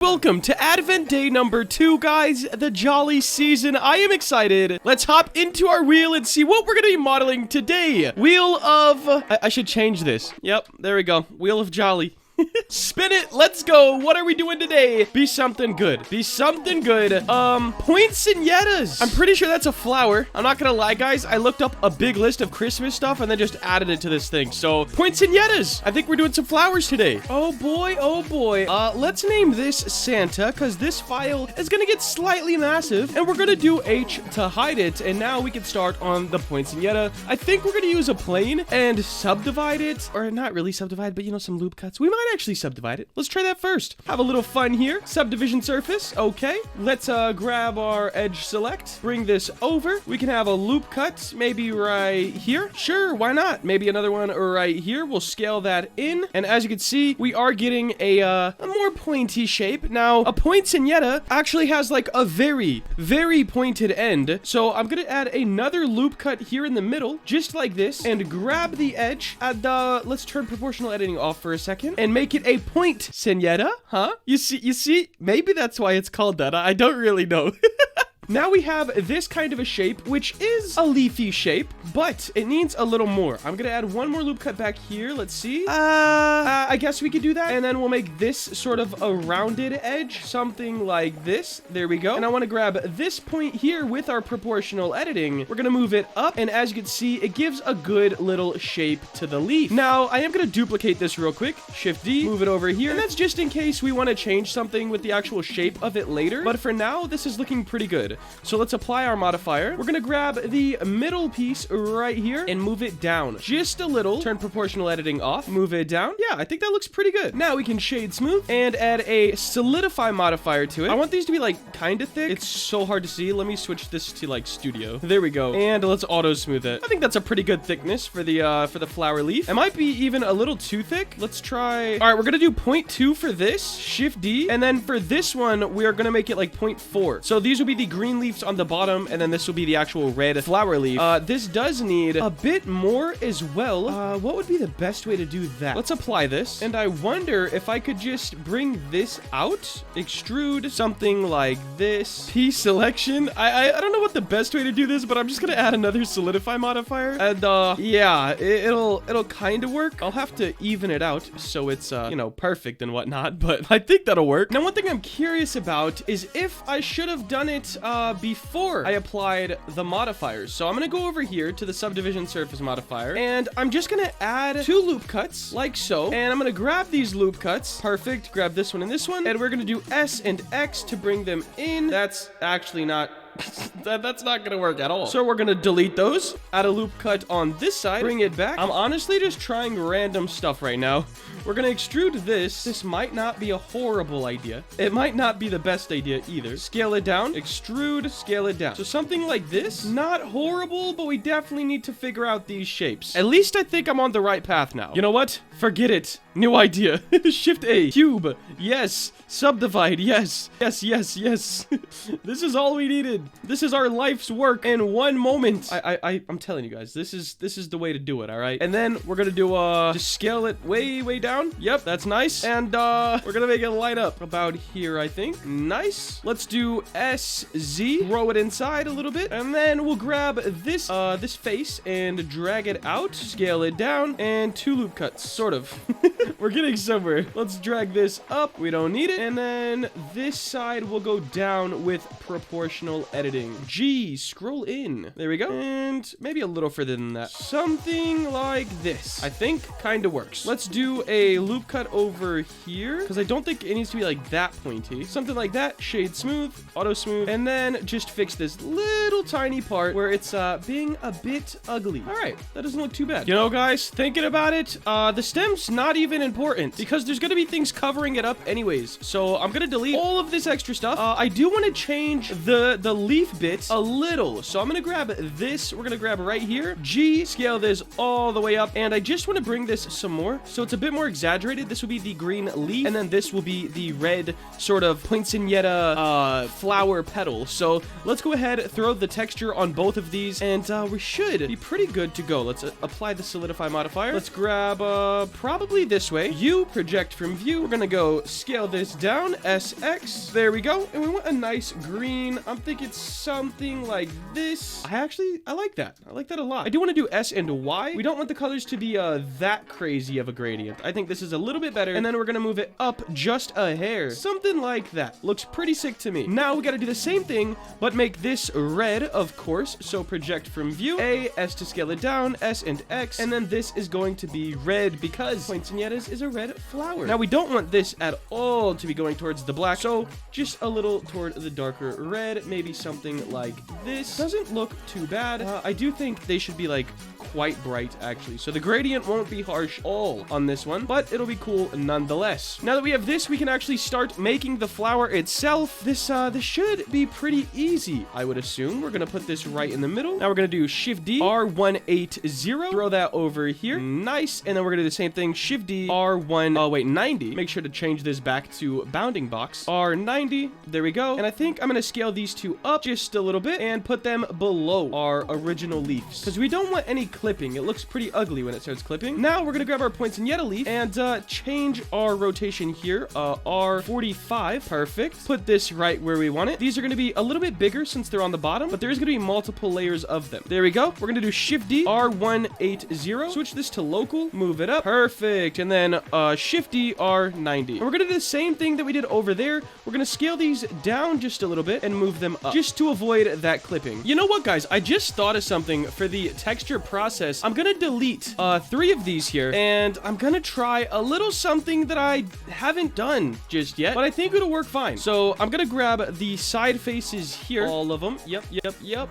Welcome to Advent Day number 2, guys, the jolly season. I am excited. Let's hop into our wheel and see what we're going to be modeling today. Wheel of... I should change this. Yep, there we go. Wheel of Jolly. Spin it. Let's go. What are we doing today? Be something good. Be something good. Poinsettias. I'm pretty sure that's a flower. I'm not gonna lie, guys. I looked up a big list of Christmas stuff and then just added it to this thing. So, poinsettias. I think we're doing some flowers today. Oh boy. Oh boy. Let's name this Santa because this file is gonna get slightly massive and we're gonna do H to hide it. And now we can start on the poinsettia. I think we're gonna use a plane and subdivide it, or not really subdivide, but you know, some loop cuts. We might actually subdivide it. Let's try that first. Have a little fun here. Subdivision surface. Okay. Let's grab our edge select. Bring this over. We can have a loop cut maybe right here. Sure, why not? Maybe another one right here. We'll scale that in. And as you can see, we are getting a more pointy shape. Now, a poinsettia actually has like a very, very pointed end. So I'm going to add another loop cut here in the middle, just like this, and grab the edge. And let's turn proportional editing off for a second and make it a poinsettia, huh? You see, maybe that's why it's called that. I don't really know. Now we have this kind of a shape, which is a leafy shape, but it needs a little more. I'm gonna add one more loop cut back here. Let's see. I guess we could do that. And then we'll make this sort of a rounded edge, something like this. There we go. And I want to grab this point here with our proportional editing. We're gonna move it up. And as you can see, it gives a good little shape to the leaf. Now, I am gonna duplicate this real quick. Shift D, move it over here. And that's just in case we want to change something with the actual shape of it later. But for now, this is looking pretty good. So let's apply our modifier. We're gonna grab the middle piece right here and move it down just a little. Turn proportional editing off, move it down. Yeah, I think that looks pretty good. Now we can shade smooth and add a solidify modifier to it. I want these to be like kind of thick. It's so hard to see. Let me switch this to like studio. There we go. And let's auto smooth it. I think that's a pretty good thickness for the flower leaf. It might be even a little too thick. Let's try. All right, we're gonna do 0.2 for this. Shift D. And then for this one, we are gonna make it like 0.4. So these will be the green leaves on the bottom, and then this will be the actual red flower leaf. This does need a bit more as well. What would be the best way to do that? Let's apply this, and I wonder if I could just bring this out, extrude something like this. P selection. I don't know what the best way to do this, but I'm just gonna add another solidify modifier, and yeah, it'll kind of work. I'll have to even it out so it's you know, perfect and whatnot, but I think that'll work. Now, one thing I'm curious about is if I should have done it before I applied the modifiers. So I'm going to go over here to the subdivision surface modifier, and I'm just going to add 2 loop cuts like so. And I'm going to grab these loop cuts. Perfect. Grab this one and this one. And we're going to do S and X to bring them in. That's actually not... that's not gonna work at all. So we're gonna delete those, add a loop cut on this side, bring it back. I'm honestly just trying random stuff right now. We're gonna extrude this. This might not be a horrible idea. It might not be the best idea either. Scale it down, extrude, scale it down. So something like this, not horrible, but we definitely need to figure out these shapes. At least I think I'm on the right path now. You know what? Forget it. New idea. Shift A. Cube. Yes. Subdivide. Yes. Yes, yes, yes. This is all we needed. This is our life's work in one moment. I'm telling you guys, this is the way to do it, all right? And then we're gonna do just scale it way down. Yep, that's nice. And we're gonna make it light up about here, I think. Nice. Let's do SZ. Throw it inside a little bit. And then we'll grab this this face and drag it out. Scale it down and 2 loop cuts. Sort of. We're getting somewhere. Let's drag this up. We don't need it. And then this side will go down with proportional editing. G, scroll in. There we go. And maybe a little further than that. Something like this. I think kind of works. Let's do a loop cut over here because I don't think it needs to be like that pointy. Something like that. Shade smooth, auto smooth, and then just fix this little tiny part where it's being a bit ugly. All right, that doesn't look too bad. You know, guys, thinking about it, the stem's not even important because there's gonna be things covering it up anyways. So I'm gonna delete all of this extra stuff. I do want to change the leaf bit a little. So I'm gonna grab this. We're gonna grab right here. G, scale this all the way up. And I just want to bring this some more. So it's a bit more exaggerated. This will be the green leaf. And then this will be the red sort of poinsettia flower petal. So let's go ahead, throw the texture on both of these. And we should be pretty good to go. Let's apply the solidify modifier. Let's grab probably this this way. U, project from view. We're gonna go scale this down, SX. There we go. And we want a nice green. I'm thinking something like this. I like that. I like that a lot. I do want to do S and Y. We don't want the colors to be that crazy of a gradient. I think this is a little bit better. And then we're gonna move it up just a hair. Something like that. Looks pretty sick to me. Now we gotta do the same thing, but make this red, of course. So project from view, A, S to scale it down, S and X. And then this is going to be red because Poinsettias is a red flower. Now we don't want this at all to be going towards the black. So just a little toward the darker red. Maybe something like this. Doesn't look too bad. I do think they should be like quite bright actually. So the gradient won't be harsh all on this one, but it'll be cool nonetheless. Now that we have this, we can actually start making the flower itself. This should be pretty easy, I would assume. We're gonna put this right in the middle. Now we're gonna do Shift D, R180, throw that over here. Nice. And then we're gonna do the same thing, Shift D, R90. Make sure to change this back to bounding box. R90, there we go. And I think I'm gonna scale these two up just a little bit and put them below our original leaves because we don't want any clipping. It looks pretty ugly when it starts clipping. Now we're gonna grab our Poinsettia leaf and change our rotation here, R45. Perfect. Put this right where we want it. These are gonna be a little bit bigger since they're on the bottom, but there is gonna be multiple layers of them. There we go. We're gonna do Shift D, R180. Switch this to local. Move it up. Perfect. And then Shift D, R90. And we're gonna do the same thing that we did over there. We're gonna scale these down just a little bit and move them up just to avoid that clipping. You know what, guys? I just thought of something for the texture process. I'm gonna delete 3 of these here, and I'm gonna try a little something that I haven't done just yet, but I think it'll work fine. So I'm gonna grab the side faces here, all of them. Yep.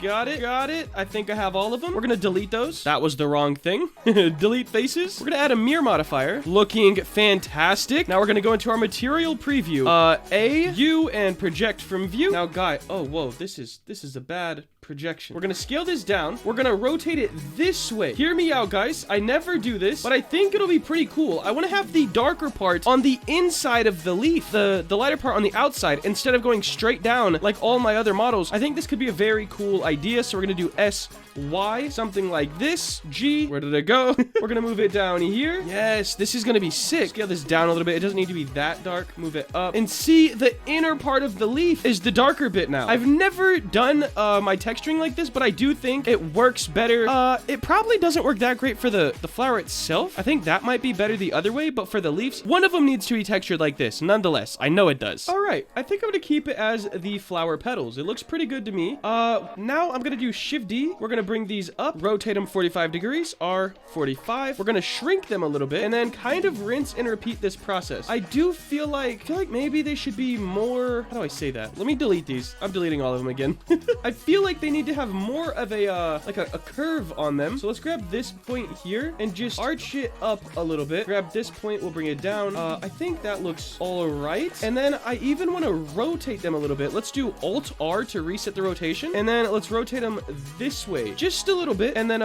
Got it. I think I have all of them. We're gonna delete those. That was the wrong thing. Delete faces. We're gonna add a mirror modifier. Looking fantastic. Now we're gonna go into our material preview. A, U, and project from view. Now, guy. Oh, whoa. This is a bad projection. We're gonna scale this down. We're gonna rotate it this way. Hear me out, guys. I never do this, but I think it'll be pretty cool. I want to have the darker part on the inside of the leaf, the lighter part on the outside, instead of going straight down like all my other models. I think this could be a very cool idea. So we're gonna do S, Y, something like this. G, where did it go? We're gonna move it down here. Yes, this is gonna be sick. Scale this down a little bit. It doesn't need to be that dark. Move it up. And see, the inner part of the leaf is the darker bit now. I've never done my texturing like this, but I do think it works better. It probably doesn't work that great for the flower itself. I think that might be better the other way, but for the leaves, one of them needs to be textured like this. Nonetheless, I know it does. All right, I think I'm gonna keep it as the flower petals. It looks pretty good to me. Now I'm gonna do Shift D. We're gonna bring these up, rotate them 45 degrees, R45. We're gonna shrink them a little bit, and then kind of rinse and repeat this process. I do feel like maybe they should be more, how do I say that? Let me delete these. I'm deleting all of them again. I feel like they need to have more of a like a curve on them. So let's grab this point here and just arch it up a little bit. Grab this point, we'll bring it down. I think that looks all right. And then I even want to rotate them a little bit. Let's do Alt R to reset the rotation, and then let's rotate them this way just a little bit, and then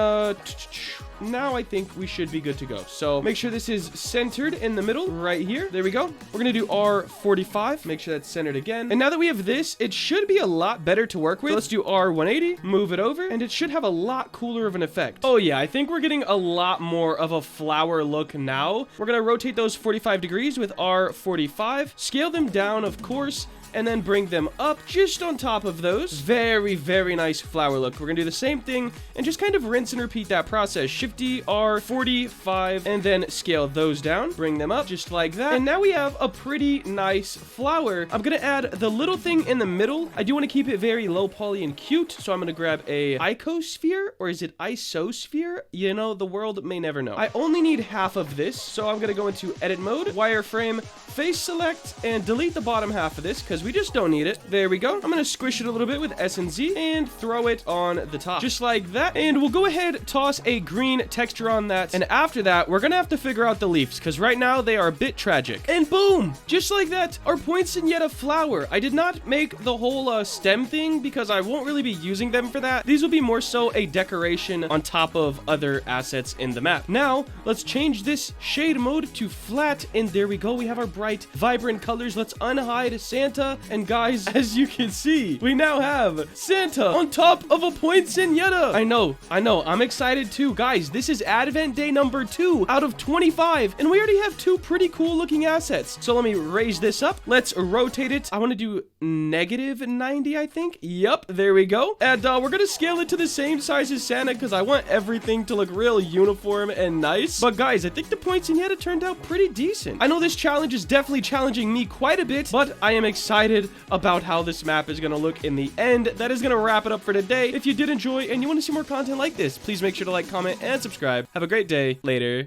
now I think we should be good to go. So make sure this is centered in the middle right here. There we go. We're gonna do R45. Make sure that's centered again. And now that we have this, it should be a lot better to work with. So let's do R180, move it over, and it should have a lot cooler of an effect. Oh yeah, I think we're getting a lot more of a flower look now. We're gonna rotate those 45 degrees with R45, scale them down, of course, and then bring them up just on top of those. Very, very nice flower look. We're gonna do the same thing and just kind of rinse and repeat that process. Shift D, R45, and then scale those down, bring them up just like that. And now we have a pretty nice flower. I'm gonna add the little thing in the middle. I do wanna keep it very low poly and cute, so I'm gonna grab a icosphere, or is it isosphere? You know, the world may never know. I only need half of this, so I'm gonna go into edit mode, wireframe, face select, and delete the bottom half of this, because we just don't need it. There we go. I'm gonna squish it a little bit with S and Z and throw it on the top, just like that. And we'll go ahead, toss a green texture on that. And after that, we're gonna have to figure out the leaves, because right now they are a bit tragic. And boom, just like that, our Poinsettia flower. I did not make the whole stem thing because I won't really be using them for that. These will be more so a decoration on top of other assets in the map. Now, let's change this shade mode to flat, and there we go. We have our bright, vibrant colors. Let's unhide Santa. And guys, as you can see, we now have Santa on top of a poinsettia. I know. I'm excited too. Guys, this is Advent Day number 2 out of 25. And we already have 2 pretty cool looking assets. So let me raise this up. Let's rotate it. I want to do -90, I think. Yep, there we go. And we're going to scale it to the same size as Santa because I want everything to look real uniform and nice. But guys, I think the poinsettia turned out pretty decent. I know this challenge is definitely challenging me quite a bit, but I am excited about how this map is going to look in the end. That is going to wrap it up for today. If you did enjoy and you want to see more content like this, please make sure to like, comment, and subscribe. Have a great day. Later.